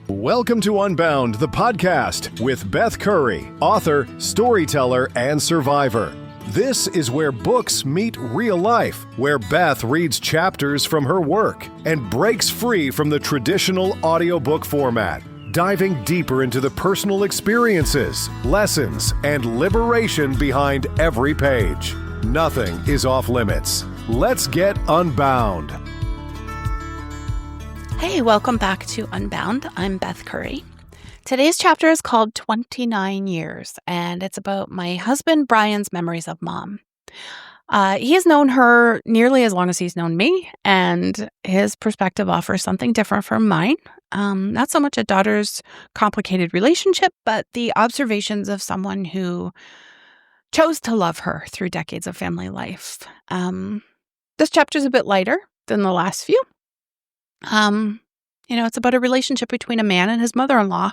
Welcome to Unbound, the podcast with Beth Curry, author, storyteller, and survivor. This is where books meet real life, where Beth reads chapters from her work and breaks free from the traditional audiobook format, diving deeper into the personal experiences, lessons, and liberation behind every page. Nothing is off limits. Let's get unbound. Hey, welcome back to Unbound. I'm Beth Curry. Today's chapter is called 29 Years, and it's about my husband Brian's memories of Mom. He has known her nearly as long as he's known me, and his perspective offers something different from mine. Not so much a daughter's complicated relationship, but the observations of someone who chose to love her through decades of family life. This chapter is a bit lighter than the last few. It's about a relationship between a man and his mother-in-law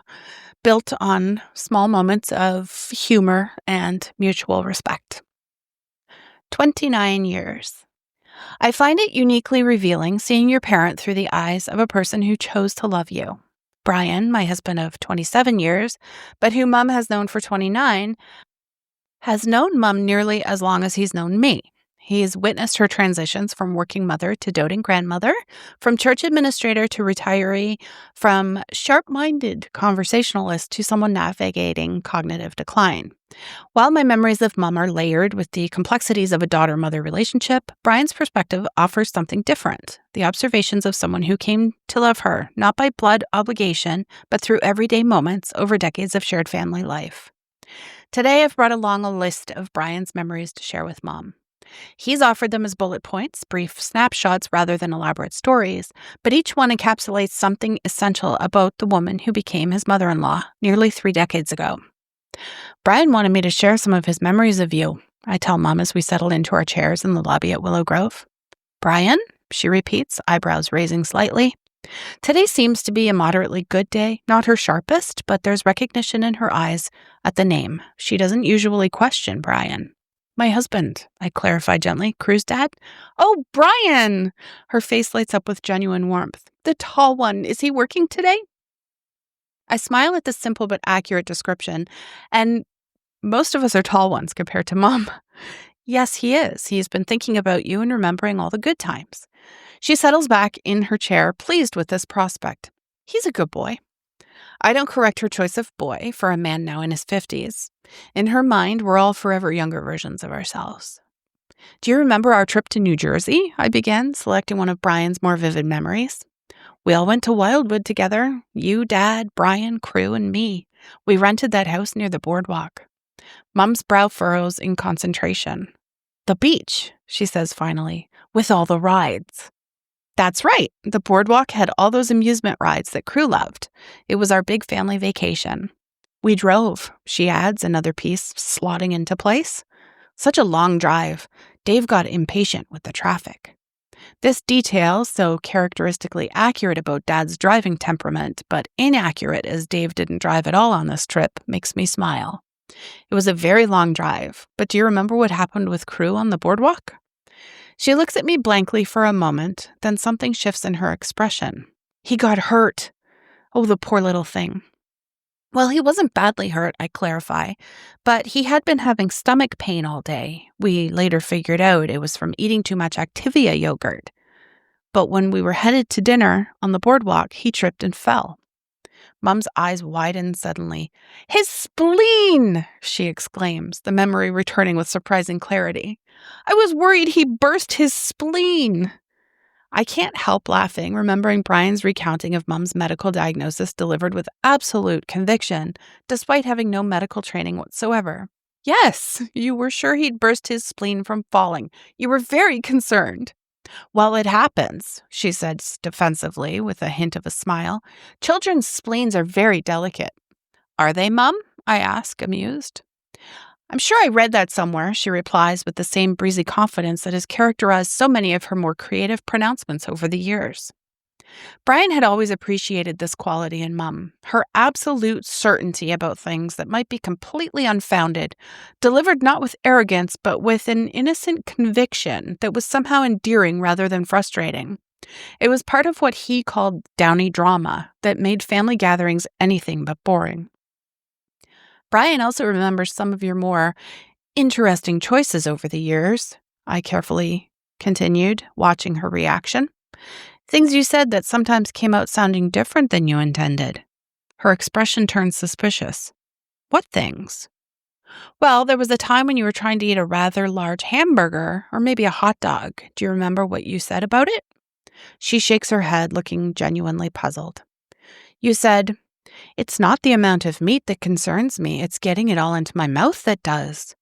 built on small moments of humor and mutual respect. 29 years. I find it uniquely revealing seeing your parent through the eyes of a person who chose to love you. Brian, my husband of 27 years, but who Mom has known for 29, has known Mom nearly as long as he's known me. He's witnessed her transitions from working mother to doting grandmother, from church administrator to retiree, from sharp-minded conversationalist to someone navigating cognitive decline. While my memories of Mom are layered with the complexities of a daughter-mother relationship, Brian's perspective offers something different, the observations of someone who came to love her, not by blood obligation, but through everyday moments over decades of shared family life. Today, I've brought along a list of Brian's memories to share with Mom. He's offered them as bullet points, brief snapshots rather than elaborate stories, but each one encapsulates something essential about the woman who became his mother-in-law nearly 3 decades ago. Brian wanted me to share some of his memories of you, I tell Mom as we settle into our chairs in the lobby at Willow Grove. Brian? She repeats, eyebrows raising slightly. Today seems to be a moderately good day, not her sharpest, but there's recognition in her eyes at the name. She doesn't usually question Brian. My husband, I clarify gently. Crew's dad? Oh, Brian! Her face lights up with genuine warmth. The tall one. Is he working today? I smile at this simple but accurate description, and most of us are tall ones compared to Mom. Yes, he is. He's been thinking about you and remembering all the good times. She settles back in her chair, pleased with this prospect. He's a good boy. I don't correct her choice of boy for a man now in his 50s. In her mind, we're all forever younger versions of ourselves. Do you remember our trip to New Jersey? I began, selecting one of Brian's more vivid memories. We all went to Wildwood together. You, Dad, Brian, Crew, and me. We rented that house near the boardwalk. Mom's brow furrows in concentration. The beach, she says finally, with all the rides. That's right. The boardwalk had all those amusement rides that Crew loved. It was our big family vacation. We drove, she adds, another piece slotting into place. Such a long drive. Dave got impatient with the traffic. This detail, so characteristically accurate about Dad's driving temperament, but inaccurate as Dave didn't drive at all on this trip, makes me smile. It was a very long drive, but do you remember what happened with Crew on the boardwalk? She looks at me blankly for a moment, then something shifts in her expression. He got hurt. Oh, the poor little thing. Well, he wasn't badly hurt, I clarify, but he had been having stomach pain all day. We later figured out it was from eating too much Activia yogurt. But when we were headed to dinner on the boardwalk, he tripped and fell. Mom's eyes widened suddenly. His spleen, she exclaims, the memory returning with surprising clarity. I was worried he burst his spleen. I can't help laughing, remembering Brian's recounting of Mom's medical diagnosis delivered with absolute conviction, despite having no medical training whatsoever. Yes, you were sure he'd burst his spleen from falling. You were very concerned. Well, it happens, she said defensively with a hint of a smile. Children's spleens are very delicate. Are they, Mom? I ask, amused. I'm sure I read that somewhere, she replies with the same breezy confidence that has characterized so many of her more creative pronouncements over the years. Brian had always appreciated this quality in Mom, her absolute certainty about things that might be completely unfounded, delivered not with arrogance but with an innocent conviction that was somehow endearing rather than frustrating. It was part of what he called downy drama that made family gatherings anything but boring. Brian also remembers some of your more interesting choices over the years, I carefully continued, watching her reaction. Things you said that sometimes came out sounding different than you intended. Her expression turned suspicious. What things? Well, there was a time when you were trying to eat a rather large hamburger, or maybe a hot dog. Do you remember what you said about it? She shakes her head, looking genuinely puzzled. You said, "It's not the amount of meat that concerns me, it's getting it all into my mouth that does."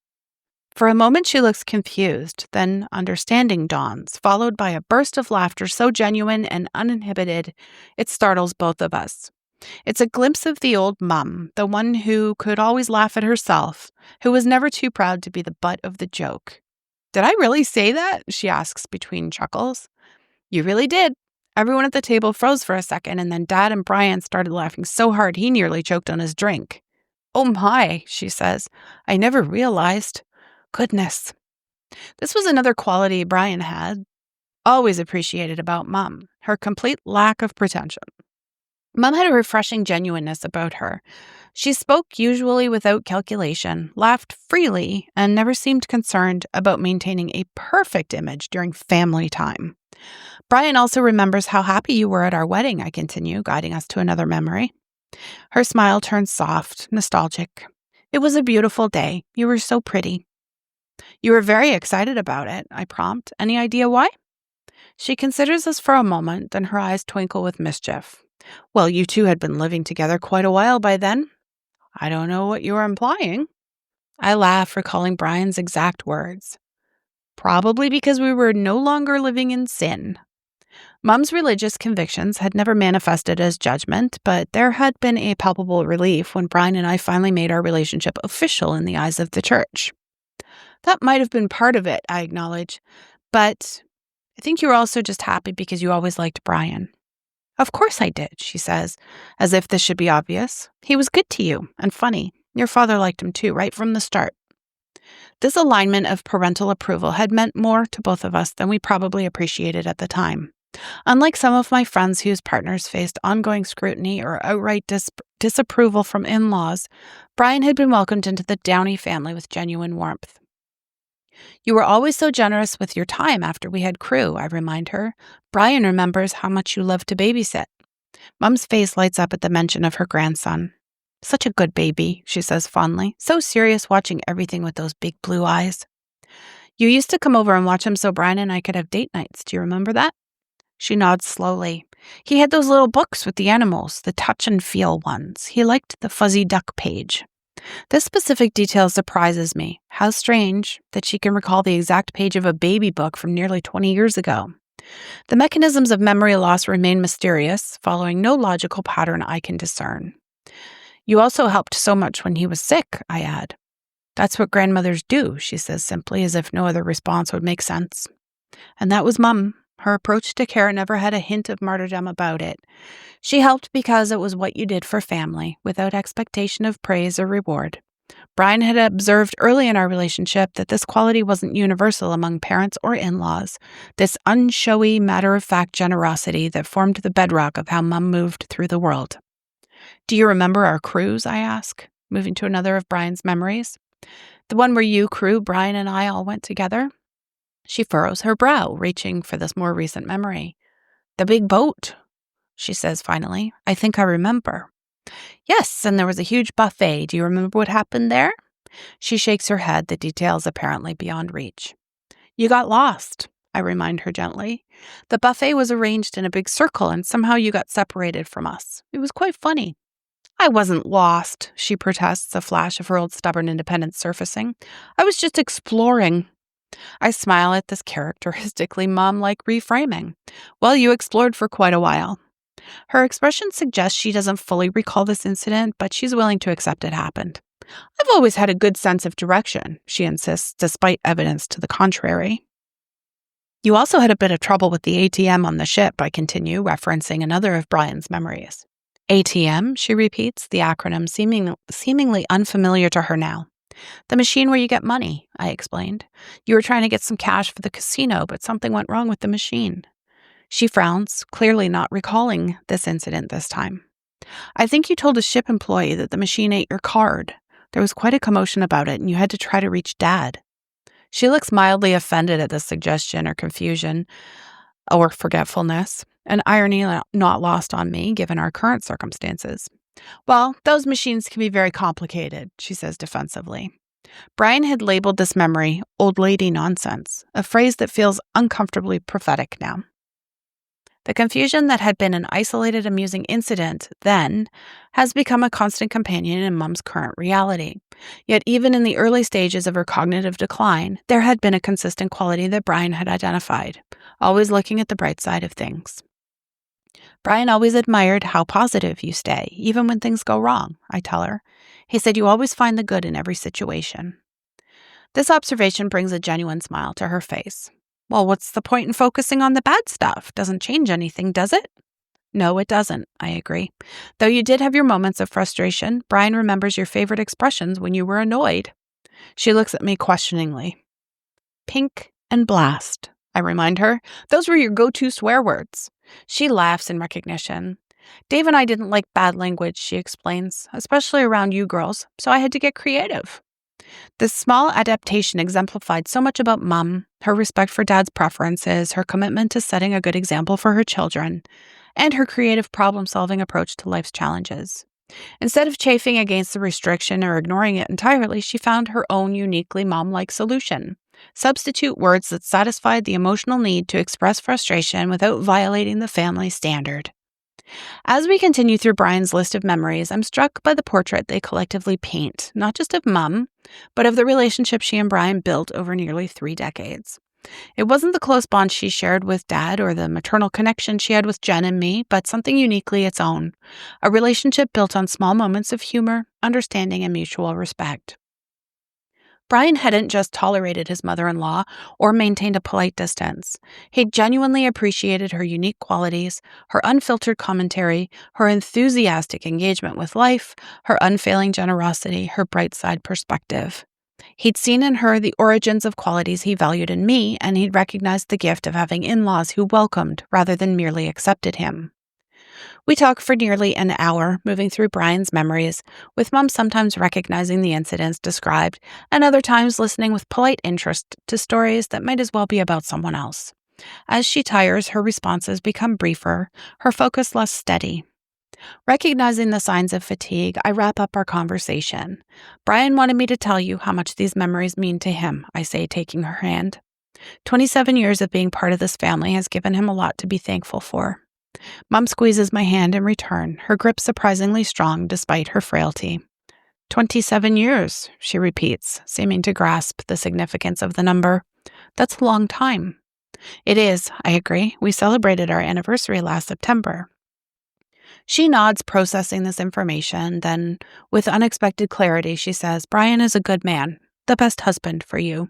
For a moment she looks confused, then understanding dawns, followed by a burst of laughter so genuine and uninhibited it startles both of us. It's a glimpse of the old mum, the one who could always laugh at herself, who was never too proud to be the butt of the joke. "Did I really say that?" she asks between chuckles. "You really did." Everyone at the table froze for a second, and then Dad and Brian started laughing so hard he nearly choked on his drink. "Oh my," she says. "I never realized. Goodness." This was another quality Brian had always appreciated about Mum, her complete lack of pretension. Mum had a refreshing genuineness about her. She spoke usually without calculation, laughed freely, and never seemed concerned about maintaining a perfect image during family time. Brian also remembers how happy you were at our wedding, I continue, guiding us to another memory. Her smile turns soft, nostalgic. "It was a beautiful day. You were so pretty." "You were very excited about it," I prompt. "Any idea why?" She considers us for a moment, then her eyes twinkle with mischief. "Well, you two had been living together quite a while by then." "I don't know what you are implying." I laugh, recalling Brian's exact words. "Probably because we were no longer living in sin." Mum's religious convictions had never manifested as judgment, but there had been a palpable relief when Brian and I finally made our relationship official in the eyes of the church. "That might have been part of it," I acknowledge, "but I think you were also just happy because you always liked Brian." "Of course I did," she says, as if this should be obvious. "He was good to you and funny. Your father liked him too, right from the start." This alignment of parental approval had meant more to both of us than we probably appreciated at the time. Unlike some of my friends whose partners faced ongoing scrutiny or outright disapproval from in-laws, Brian had been welcomed into the Downey family with genuine warmth. "You were always so generous with your time after we had crew," I remind her. "Brian remembers how much you loved to babysit." Mum's face lights up at the mention of her grandson. "Such a good baby," she says fondly. "So serious, watching everything with those big blue eyes." "You used to come over and watch him so Brian and I could have date nights. Do you remember that?" She nods slowly. "He had those little books with the animals, the touch and feel ones. He liked the fuzzy duck page." This specific detail surprises me. How strange that she can recall the exact page of a baby book from nearly 20 years ago. The mechanisms of memory loss remain mysterious, following no logical pattern I can discern. "You also helped so much when he was sick," I add. "That's what grandmothers do," she says simply, as if no other response would make sense. And that was Mum. Her approach to care never had a hint of martyrdom about it. She helped because it was what you did for family, without expectation of praise or reward. Brian had observed early in our relationship that this quality wasn't universal among parents or in-laws, this unshowy, matter-of-fact generosity that formed the bedrock of how Mum moved through the world. "Do you remember our cruise?" I ask, moving to another of Brian's memories. "The one where you, crew, Brian, and I all went together?" She furrows her brow, reaching for this more recent memory. "The big boat," she says finally. "I think I remember." "Yes, and there was a huge buffet. Do you remember what happened there?" She shakes her head, the details apparently beyond reach. "You got lost," I remind her gently. "The buffet was arranged in a big circle, and somehow you got separated from us. It was quite funny." "I wasn't lost," she protests, a flash of her old stubborn independence surfacing. "I was just exploring." I smile at this characteristically mom-like reframing. "Well, you explored for quite a while." Her expression suggests she doesn't fully recall this incident, but she's willing to accept it happened. "I've always had a good sense of direction," she insists, despite evidence to the contrary. "You also had a bit of trouble with the ATM on the ship," I continue, referencing another of Brian's memories. "ATM?" she repeats, the acronym seemingly unfamiliar to her now. "The machine where you get money," I explained. "You were trying to get some cash for the casino, but something went wrong with the machine." She frowns, clearly not recalling this incident this time. I think you told a ship employee that the machine ate your card. There was quite a commotion about it, and you had to try to reach Dad. She looks mildly offended at this suggestion or confusion or forgetfulness, an irony not lost on me given our current circumstances. Well, those machines can be very complicated, she says defensively. Brian had labeled this memory old lady nonsense, a phrase that feels uncomfortably prophetic now. The confusion that had been an isolated, amusing incident then has become a constant companion in Mum's current reality. Yet even in the early stages of her cognitive decline, there had been a consistent quality that Brian had identified, always looking at the bright side of things. Brian always admired how positive you stay, even when things go wrong, I tell her. He said you always find the good in every situation. This observation brings a genuine smile to her face. Well, what's the point in focusing on the bad stuff? Doesn't change anything, does it? No, it doesn't, I agree. Though you did have your moments of frustration, Brian remembers your favorite expressions when you were annoyed. She looks at me questioningly. Pink and blast, I remind her. Those were your go-to swear words. She laughs in recognition. Dave and I didn't like bad language, she explains, especially around you girls, so I had to get creative. This small adaptation exemplified so much about Mum, her respect for Dad's preferences, her commitment to setting a good example for her children, and her creative problem-solving approach to life's challenges. Instead of chafing against the restriction or ignoring it entirely, she found her own uniquely mom-like solution. Substitute words that satisfied the emotional need to express frustration without violating the family standard. As we continue through Brian's list of memories, I'm struck by the portrait they collectively paint, not just of Mum, but of the relationship she and Brian built over nearly 3 decades. It wasn't the close bond she shared with Dad or the maternal connection she had with Jen and me, but something uniquely its own, a relationship built on small moments of humor, understanding, and mutual respect. Brian hadn't just tolerated his mother-in-law or maintained a polite distance. He genuinely appreciated her unique qualities, her unfiltered commentary, her enthusiastic engagement with life, her unfailing generosity, her bright side perspective. He'd seen in her the origins of qualities he valued in me, and he'd recognized the gift of having in-laws who welcomed rather than merely accepted him. We talked for nearly an hour, moving through Brian's memories, with Mum sometimes recognizing the incidents described, and other times listening with polite interest to stories that might as well be about someone else. As she tires, her responses become briefer, her focus less steady. Recognizing the signs of fatigue, I wrap up our conversation. Brian wanted me to tell you how much these memories mean to him, I say, taking her hand. 27 years of being part of this family has given him a lot to be thankful for. Mum squeezes my hand in return, her grip surprisingly strong despite her frailty. 27 years, she repeats, seeming to grasp the significance of the number. That's a long time. It is, I agree. We celebrated our anniversary last September. She nods, processing this information, then, with unexpected clarity, she says, Brian is a good man, the best husband for you.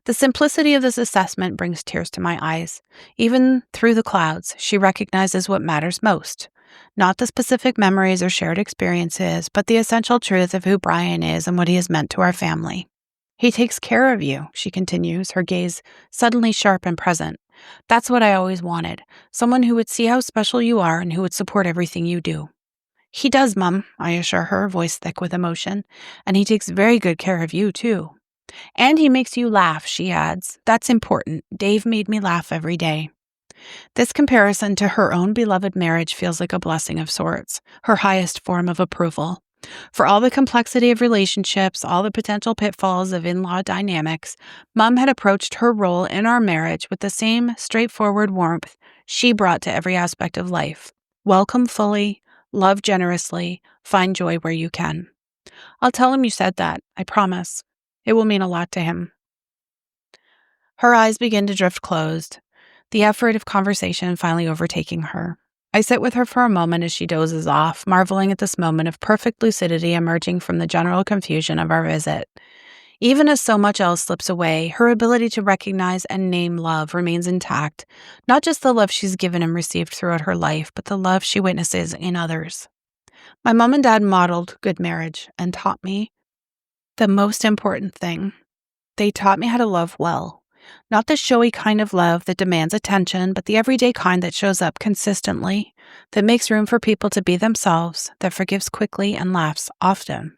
The simplicity of this assessment brings tears to my eyes. Even through the clouds, she recognizes what matters most. Not the specific memories or shared experiences, but the essential truth of who Brian is and what he has meant to our family. He takes care of you, she continues, her gaze suddenly sharp and present. That's what I always wanted, someone who would see how special you are and who would support everything you do. He does, Mum, I assure her, voice thick with emotion, and he takes very good care of you, too. And he makes you laugh, she adds. That's important. Dave made me laugh every day. This comparison to her own beloved marriage feels like a blessing of sorts, her highest form of approval. For all the complexity of relationships, all the potential pitfalls of in-law dynamics, Mum had approached her role in our marriage with the same straightforward warmth she brought to every aspect of life. Welcome fully, love generously, find joy where you can. I'll tell him you said that, I promise. It will mean a lot to him. Her eyes begin to drift closed, the effort of conversation finally overtaking her. I sit with her for a moment as she dozes off, marveling at this moment of perfect lucidity emerging from the general confusion of our visit. Even as so much else slips away, her ability to recognize and name love remains intact, not just the love she's given and received throughout her life, but the love she witnesses in others. My mom and dad modeled good marriage and taught me the most important thing. They taught me how to love well. Not the showy kind of love that demands attention, but the everyday kind that shows up consistently, that makes room for people to be themselves, that forgives quickly and laughs often.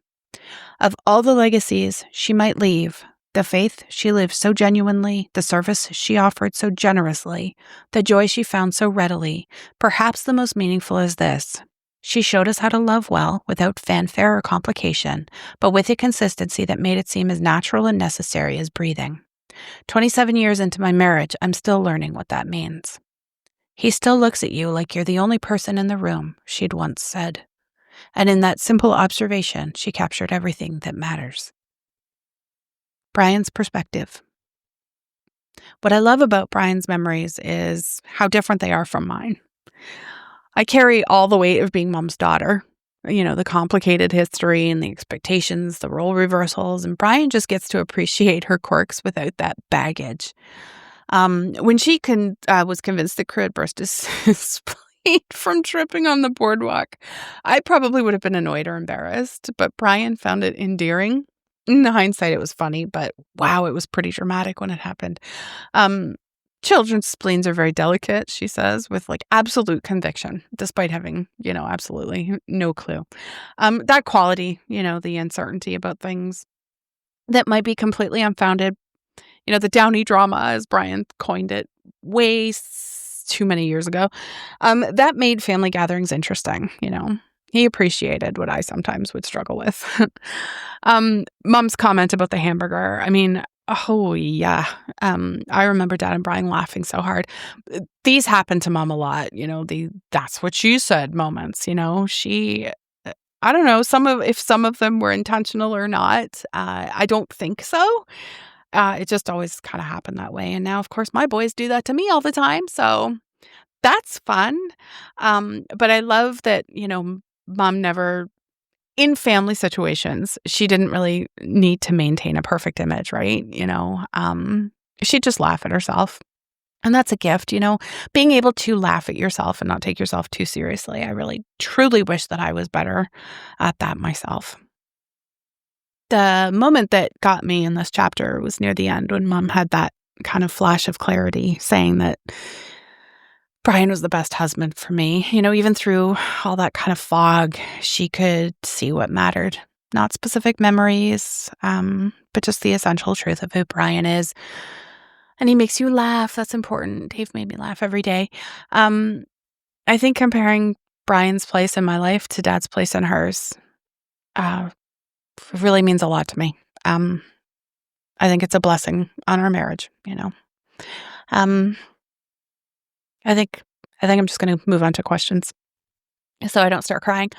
Of all the legacies she might leave, the faith she lived so genuinely, the service she offered so generously, the joy she found so readily, perhaps the most meaningful is this. She showed us how to love well without fanfare or complication, but with a consistency that made it seem as natural and necessary as breathing. 27 years into my marriage, I'm still learning what that means. He still looks at you like you're the only person in the room, she'd once said. And in that simple observation, she captured everything that matters. Brian's perspective. What I love about Brian's memories is how different they are from mine. I carry all the weight of being mom's daughter, the complicated history and the expectations, the role reversals, and Brian just gets to appreciate her quirks without that baggage. When she was convinced the crew had burst his spleen from tripping on the boardwalk, I probably would have been annoyed or embarrassed, but Brian found it endearing. In hindsight, it was funny, but wow, it was pretty dramatic when it happened. Children's spleens are very delicate, she says, with absolute conviction, despite having, absolutely no clue. That quality, the uncertainty about things that might be completely unfounded, the downy drama, as Brian coined it, too many years ago, that made family gatherings interesting, He appreciated what I sometimes would struggle with. Mom's comment about the hamburger, oh, yeah. I remember Dad and Brian laughing so hard. These happen to Mom a lot, that's what she said moments, She, I don't know, if some of them were intentional or not. I don't think so. It just always kind of happened that way. And now, of course, my boys do that to me all the time. So that's fun. But I love that, Mom never, in family situations, she didn't really need to maintain a perfect image, right? She'd just laugh at herself. And that's a gift, being able to laugh at yourself and not take yourself too seriously. I really, truly wish that I was better at that myself. The moment that got me in this chapter was near the end when Mom had that kind of flash of clarity saying that Brian was the best husband for me. Even through all that kind of fog, she could see what mattered. Not specific memories, but just the essential truth of who Brian is. And he makes you laugh. That's important. Dave made me laugh every day. I think comparing Brian's place in my life to Dad's place in hers really means a lot to me. I think it's a blessing on our marriage, I think I'm just going to move on to questions so I don't start crying.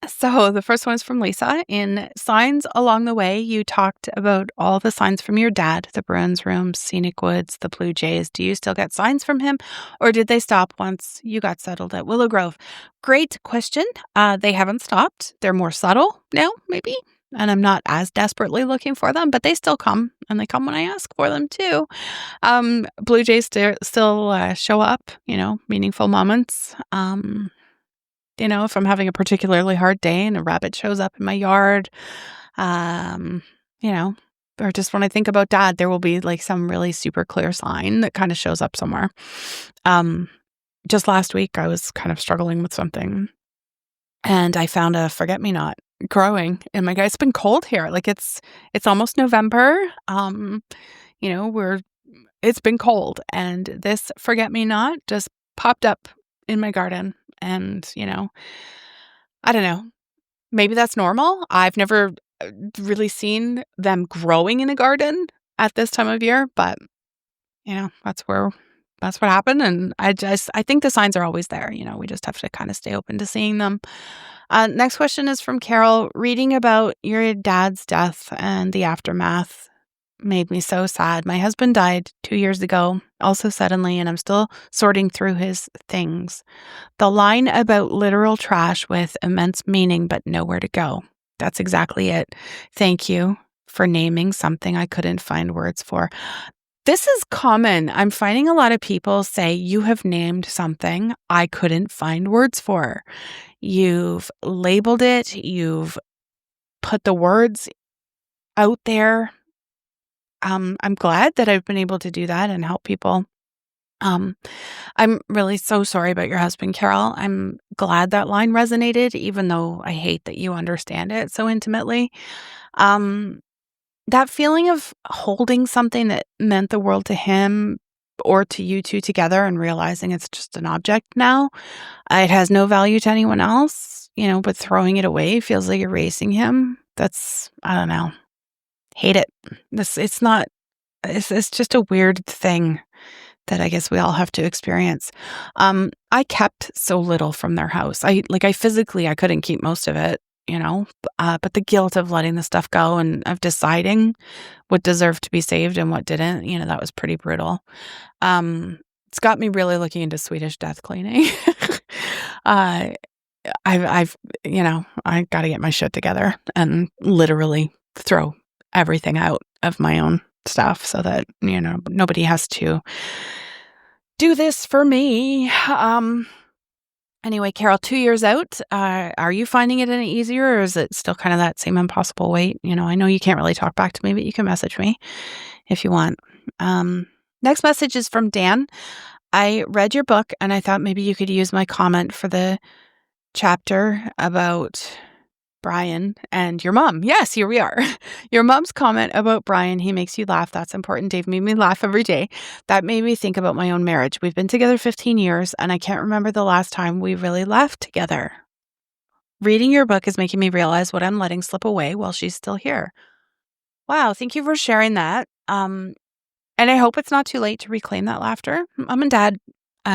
So the first one is from Lisa. In Signs Along the Way, you talked about all the signs from your dad, the Bruins room, scenic woods, the Blue Jays. Do you still get signs from him, or did they stop once you got settled at Willow Grove? Great question. They haven't stopped. They're more subtle now, maybe. And I'm not as desperately looking for them, but they still come, and they come when I ask for them too. Blue Jays still show up, meaningful moments. If I'm having a particularly hard day and a rabbit shows up in my yard, or just when I think about Dad, there will be some really super clear sign that kind of shows up somewhere. Just last week, I was kind of struggling with something, and I found a forget-me-not growing in my garden. It's been cold here. It's almost November. It's been cold, and this forget-me-not just popped up in my garden. And, I don't know, maybe that's normal. I've never really seen them growing in a garden at this time of year, but, that's what happened. And I think the signs are always there. We just have to kind of stay open to seeing them. Next question is from Carol. Reading about your dad's death and the aftermath made me so sad. My husband died 2 years ago, also suddenly, and I'm still sorting through his things. The line about literal trash with immense meaning but nowhere to go. That's exactly it. Thank you for naming something I couldn't find words for. This is common. I'm finding a lot of people say, you have named something I couldn't find words for. You've labeled it. You've put the words out there. I'm glad that I've been able to do that and help people. I'm really so sorry about your husband, Carol. I'm glad that line resonated, even though I hate that you understand it so intimately. Um, that feeling of holding something that meant the world to him or to you two together and realizing it's just an object now, it has no value to anyone else, but throwing it away feels like erasing him. I don't know. Hate it. It's just a weird thing that I guess we all have to experience. I kept so little from their house. I physically, I couldn't keep most of it, but the guilt of letting the stuff go and of deciding what deserved to be saved and what didn't, that was pretty brutal. It's got me really looking into Swedish death cleaning. I got to get my shit together and literally throw everything out of my own stuff so that, nobody has to do this for me. Anyway, Carol, 2 years out, are you finding it any easier, or is it still kind of that same impossible wait? I know you can't really talk back to me, but you can message me if you want. Next message is from Dan. I read your book and I thought maybe you could use my comment for the chapter about Brian and your mom. Yes, here we are. Your mom's comment about Brian, he makes you laugh. That's important. Dave made me laugh every day. That made me think about my own marriage. We've been together 15 years and I can't remember the last time we really laughed together. Reading your book is making me realize what I'm letting slip away while she's still here. Wow, thank you for sharing that. And I hope it's not too late to reclaim that laughter. Mom and Dad,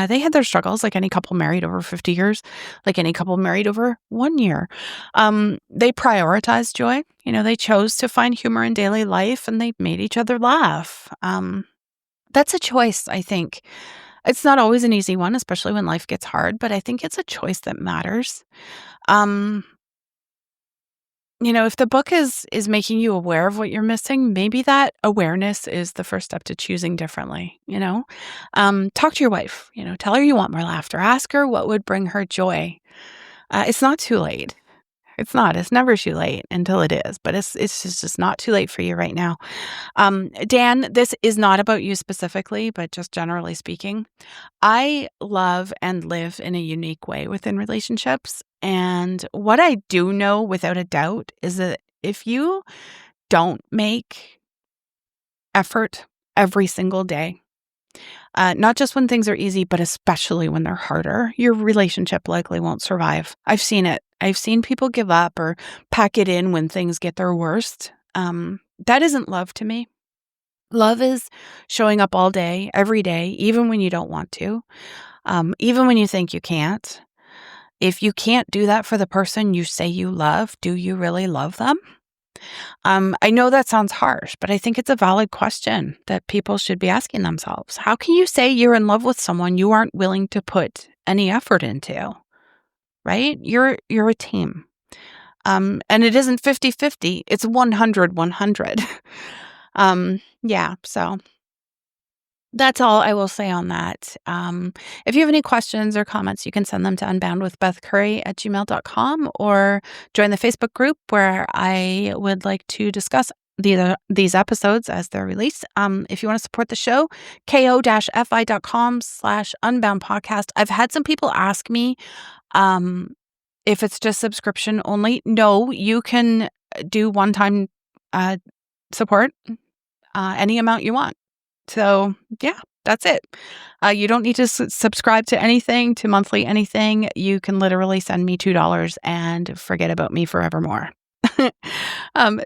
they had their struggles like any couple married over 50 years, like any couple married over 1 year. They prioritized joy. They chose to find humor in daily life and they made each other laugh. That's a choice, I think. It's not always an easy one, especially when life gets hard, but I think it's a choice that matters. If the book is making you aware of what you're missing, maybe that awareness is the first step to choosing differently, Talk to your wife, tell her you want more laughter. Ask her what would bring her joy. It's not too late. It's not. It's never too late until it is, but it's just not too late for you right now. Dan, this is not about you specifically, but just generally speaking. I love and live in a unique way within relationships. And what I do know without a doubt is that if you don't make effort every single day, not just when things are easy, but especially when they're harder, your relationship likely won't survive. I've seen it. I've seen people give up or pack it in when things get their worst. That isn't love to me. Love is showing up all day, every day, even when you don't want to, even when you think you can't. If you can't do that for the person you say you love, do you really love them? I know that sounds harsh, but I think it's a valid question that people should be asking themselves. How can you say you're in love with someone you aren't willing to put any effort into? Right? You're a team. And it isn't 50-50. It's 100-100. So that's all I will say on that. If you have any questions or comments, you can send them to unboundwithbethcurry@gmail.com or join the Facebook group where I would like to discuss these episodes as they're released. If you want to support the show, ko-fi.com/unbound podcast. I've had some people ask me if it's just subscription only. No, you can do one-time support, any amount you want. So yeah, that's it. You don't need to subscribe to anything, to monthly anything. You can literally send me $2 and forget about me forevermore.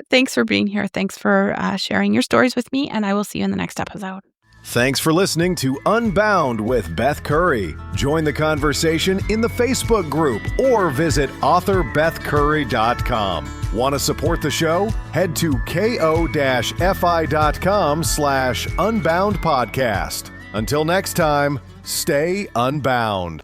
Thanks for being here. Thanks for sharing your stories with me, and I will see you in the next episode. Thanks for listening to Unbound with Beth Curry. Join the conversation in the Facebook group or visit authorbethcurry.com. Want to support the show? Head to ko-fi.com/unbound podcast. Until next time, stay unbound.